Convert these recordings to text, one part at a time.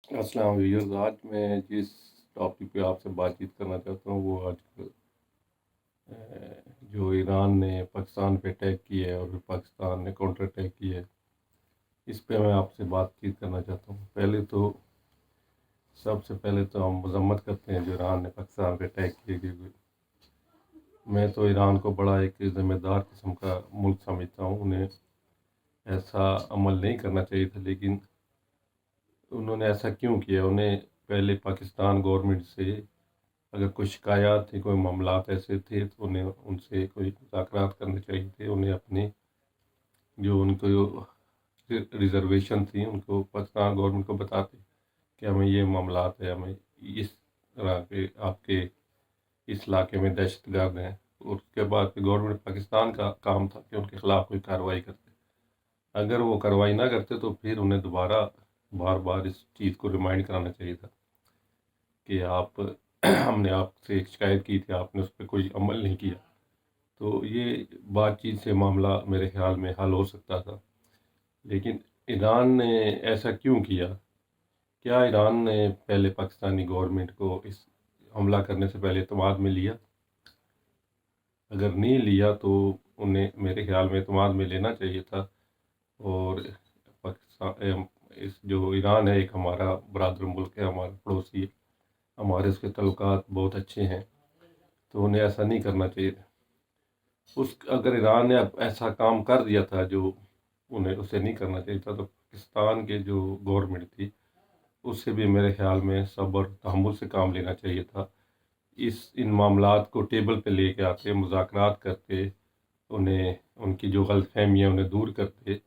السلام علیکم۔ آج میں جس ٹاپک پہ آپ سے بات چیت کرنا چاہتا ہوں وہ آج کل جو ایران نے پاکستان پہ اٹیک کیا ہے اور پھر پاکستان نے کاؤنٹر اٹیک کیا ہے، اس پہ میں آپ سے بات چیت کرنا چاہتا ہوں۔ سب سے پہلے تو ہم مذمت کرتے ہیں جو ایران نے پاکستان پہ اٹیک کیا، کیونکہ میں تو ایران کو بڑا ایک ذمہ دار قسم کا ملک سمجھتا ہوں۔ انہیں ایسا عمل نہیں کرنا چاہیے تھا، لیکن انہوں نے ایسا کیوں کیا؟ انہیں پہلے پاکستان گورنمنٹ سے اگر کوئی شکایات تھی، کوئی معاملات ایسے تھے تو انہیں ان سے کوئی مذاکرات کرنے چاہیے تھے۔ انہیں اپنی جو ان کو ریزرویشن تھی ان کو پاکستان گورنمنٹ کو بتاتے کہ ہمیں یہ معاملات ہے، ہمیں اس طرح کے آپ کے اس علاقے میں دہشت گرد ہیں، اور اس کے بعد پھر گورنمنٹ پاکستان کا کام تھا کہ ان کے خلاف کوئی کارروائی کرتے۔ اگر وہ کارروائی نہ کرتے تو پھر انہیں دوبارہ بار بار اس چیز کو ریمائنڈ کرانا چاہیے تھا کہ ہم نے آپ سے ایک شکایت کی تھی، آپ نے اس پہ کوئی عمل نہیں کیا۔ تو یہ بات چیت سے معاملہ میرے خیال میں حل ہو سکتا تھا، لیکن ایران نے ایسا کیوں کیا؟ کیا ایران نے پہلے پاکستانی گورنمنٹ کو اس حملہ کرنے سے پہلے اعتماد میں لیا؟ اگر نہیں لیا تو انہیں میرے خیال میں اعتماد میں لینا چاہیے تھا۔ اور پاکستان جو ایران ہے ایک ہمارا برادر ملک ہے، ہمارا پڑوسی ہے، ہمارے اس کے تعلقات بہت اچھے ہیں، تو انہیں ایسا نہیں کرنا چاہیے تھا۔ اگر ایران نے اب ایسا کام کر دیا تھا جو انہیں اسے نہیں کرنا چاہیے تھا، تو پاکستان کے جو گورنمنٹ تھی اس سے بھی میرے خیال میں صبر تحمل سے کام لینا چاہیے تھا۔ ان معاملات کو ٹیبل پہ لے کے آتے، مذاکرات کرتے، انہیں ان کی جو غلط فہمیاں انہیں دور کرتے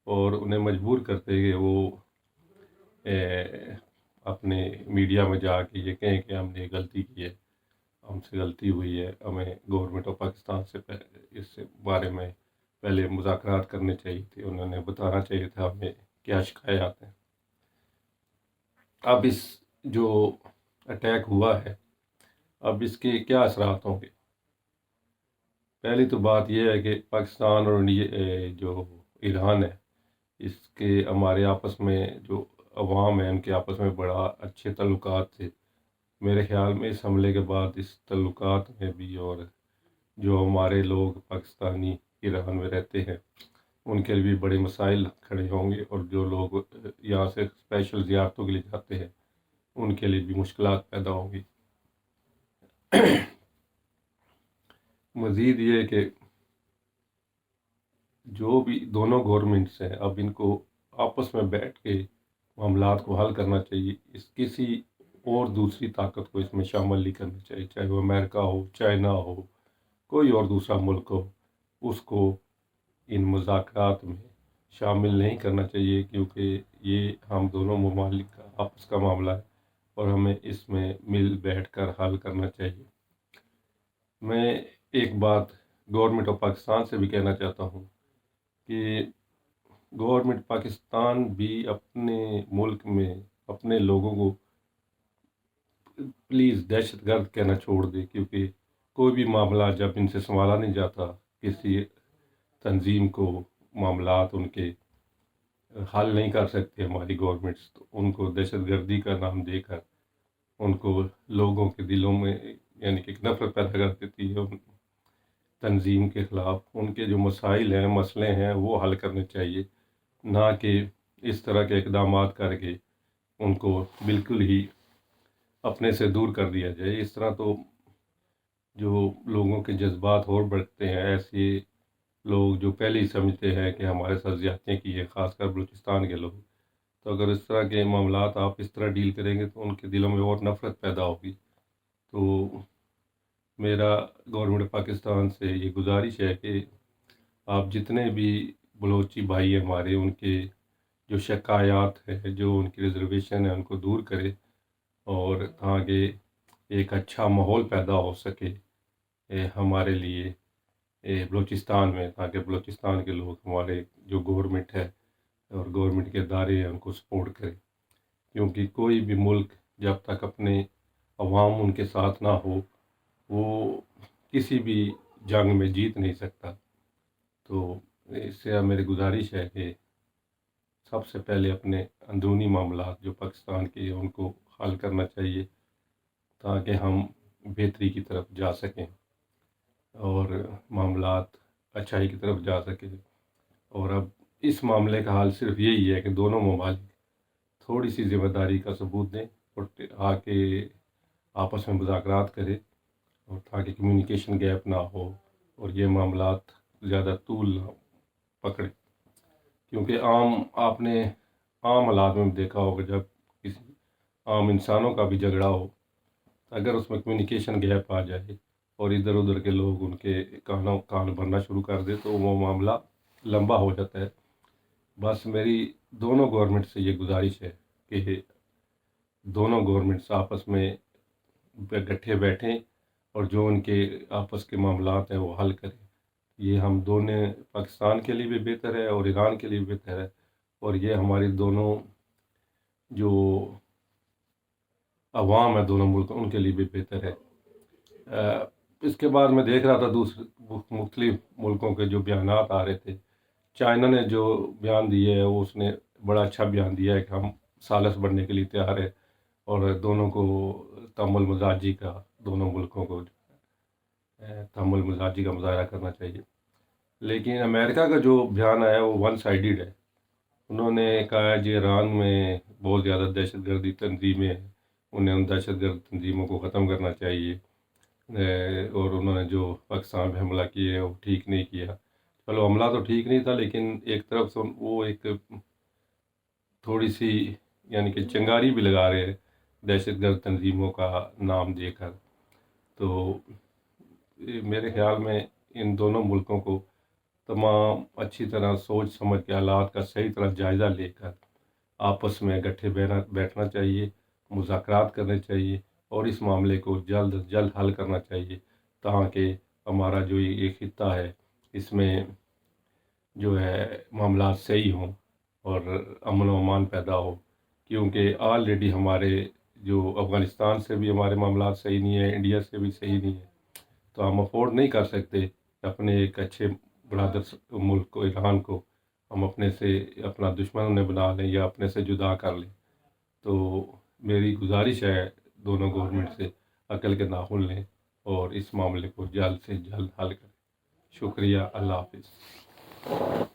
اور انہیں مجبور کرتے کہ وہ اپنے میڈیا میں جا کے یہ کہیں کہ ہم نے غلطی کی ہے، ہم سے غلطی ہوئی ہے، ہمیں گورنمنٹ آف پاکستان سے اس بارے میں پہلے مذاکرات کرنے چاہیے تھے، انہوں نے بتانا چاہیے تھا ہمیں کیا شکایات ہیں۔ اب جو اٹیک ہوا ہے، اب اس کے کیا اثرات ہوں گے؟ پہلی تو بات یہ ہے کہ پاکستان اور جو ایران ہے، اس کے ہمارے آپس میں جو عوام ہے ان کے آپس میں بڑا اچھے تعلقات تھے۔ میرے خیال میں اس حملے کے بعد اس تعلقات میں بھی، اور جو ہمارے لوگ پاکستانی ایران میں رہتے ہیں ان کے لیے بھی بڑے مسائل کھڑے ہوں گے، اور جو لوگ یہاں سے اسپیشل زیارتوں کے لیے جاتے ہیں ان کے لیے بھی مشکلات پیدا ہوں گی۔ مزید یہ کہ جو بھی دونوں گورنمنٹس ہیں اب ان کو آپس میں بیٹھ کے معاملات کو حل کرنا چاہیے۔ کسی اور دوسری طاقت کو اس میں شامل نہیں کرنا چاہیے، چاہے وہ امریکہ ہو، چائنا ہو، کوئی اور دوسرا ملک ہو، اس کو ان مذاکرات میں شامل نہیں کرنا چاہیے، کیونکہ یہ ہم دونوں ممالک کا آپس کا معاملہ ہے اور ہمیں اس میں مل بیٹھ کر حل کرنا چاہیے۔ میں ایک بات گورنمنٹ آف پاکستان سے بھی کہنا چاہتا ہوں کہ گورنمنٹ پاکستان بھی اپنے ملک میں اپنے لوگوں کو پلیز دہشت گرد کہنا چھوڑ دے، کیونکہ کوئی بھی معاملہ جب ان سے سنبھالا نہیں جاتا، کسی تنظیم کو معاملات ان کے حل نہیں کر سکتے ہماری گورنمنٹس، تو ان کو دہشت گردی کا نام دے کر ان کو لوگوں کے دلوں میں یعنی کہ نفرت پیدا کر دیتی ہے ان تنظیم کے خلاف۔ ان کے جو مسائل ہیں، مسئلے ہیں، وہ حل کرنے چاہیے، نہ کہ اس طرح کے اقدامات کر کے ان کو بالکل ہی اپنے سے دور کر دیا جائے۔ اس طرح تو جو لوگوں کے جذبات اور بڑھتے ہیں، ایسے لوگ جو پہلے ہی سمجھتے ہیں کہ ہمارے ساتھ زیادتیاں کی ہیں، خاص کر بلوچستان کے لوگ، تو اگر اس طرح کے معاملات آپ اس طرح ڈیل کریں گے تو ان کے دلوں میں اور نفرت پیدا ہوگی۔ تو میرا گورنمنٹ پاکستان سے یہ گزارش ہے کہ آپ جتنے بھی بلوچی بھائی ہیں ہمارے، ان کے جو شکایات ہیں، جو ان کی ریزرویشن ہے، ان کو دور کرے، اور تاکہ ایک اچھا ماحول پیدا ہو سکے ہمارے لیے بلوچستان میں، تاکہ بلوچستان کے لوگ ہمارے جو گورنمنٹ ہے اور گورنمنٹ کے ادارے ہیں ان کو سپورٹ کرے، کیونکہ کوئی بھی ملک جب تک اپنے عوام ان کے ساتھ نہ ہو وہ کسی بھی جنگ میں جیت نہیں سکتا۔ تو اس سے میری گزارش ہے کہ سب سے پہلے اپنے اندرونی معاملات جو پاکستان کے ان کو حل کرنا چاہیے تاکہ ہم بہتری کی طرف جا سکیں اور معاملات اچھائی کی طرف جا سکیں۔ اور اب اس معاملے کا حل صرف یہی ہے کہ دونوں ممالک تھوڑی سی ذمہ داری کا ثبوت دیں اور آ کے آپس میں مذاکرات کریں، اور تاکہ کمیونیکیشن گیپ نہ ہو اور یہ معاملات زیادہ طول نہ پکڑے، کیونکہ آپ نے عام حالات میں دیکھا ہوگا جب کسی عام انسانوں کا بھی جھگڑا ہو، اگر اس میں کمیونیکیشن گیپ آ جائے اور ادھر ادھر کے لوگ ان کے کان بھرنا شروع کر دے تو وہ معاملہ لمبا ہو جاتا ہے۔ بس میری دونوں گورنمنٹ سے یہ گزارش ہے کہ دونوں گورنمنٹس آپس میں گٹھے بیٹھیں اور جو ان کے آپس کے معاملات ہیں وہ حل کریں۔ یہ ہم دونوں پاکستان کے لیے بھی بہتر ہے اور ایران کے لیے بھی بہتر ہے، اور یہ ہماری دونوں جو عوام ہے دونوں ملک ان کے لیے بھی بہتر ہے۔ اس کے بعد میں دیکھ رہا تھا دوسرے مختلف ملکوں کے جو بیانات آ رہے تھے۔ چائنا نے جو بیان دیے ہے وہ اس نے بڑا اچھا بیان دیا ہے کہ ہم ثالث بننے کے لیے تیار ہے، اور دونوں کو تحمل مزاجی کا، دونوں ملکوں کو تحمل مزاجی کا مظاہرہ کرنا چاہیے۔ لیکن امریکہ کا جو بیان آیا وہ ون سائیڈڈ ہے۔ انہوں نے کہا ہے جی ایران میں بہت زیادہ دہشت گردی تنظیمیں ہیں، انہیں ان دہشت گرد تنظیموں کو ختم کرنا چاہیے، اور انہوں نے جو پاکستان پہ حملہ کیا ہے وہ ٹھیک نہیں کیا۔ چلو حملہ تو ٹھیک نہیں تھا، لیکن ایک طرف سے وہ ایک تھوڑی سی یعنی کہ چنگاری بھی لگا رہے ہیں دہشت گرد تنظیموں کا نام دے کر۔ تو میرے خیال میں ان دونوں ملکوں کو تمام اچھی طرح سوچ سمجھ کے حالات کا صحیح طرح جائزہ لے کر آپس میں گٹھے بیٹھنا چاہیے، مذاکرات کرنے چاہیے، اور اس معاملے کو جلد از جلد حل کرنا چاہیے تاکہ ہمارا جو یہ خطہ ہے اس میں جو ہے معاملات صحیح ہوں اور امن و امان پیدا ہو، کیونکہ آلریڈی ہمارے جو افغانستان سے بھی ہمارے معاملات صحیح نہیں ہیں، انڈیا سے بھی صحیح نہیں ہیں، تو ہم افورڈ نہیں کر سکتے اپنے ایک اچھے برادر ملک کو، ایران کو، ہم اپنے سے اپنا دشمن انہیں بنا لیں یا اپنے سے جدا کر لیں۔ تو میری گزارش ہے دونوں گورنمنٹ سے عقل کے ناخن لیں اور اس معاملے کو جلد سے جلد حل کریں۔ شکریہ، اللہ حافظ۔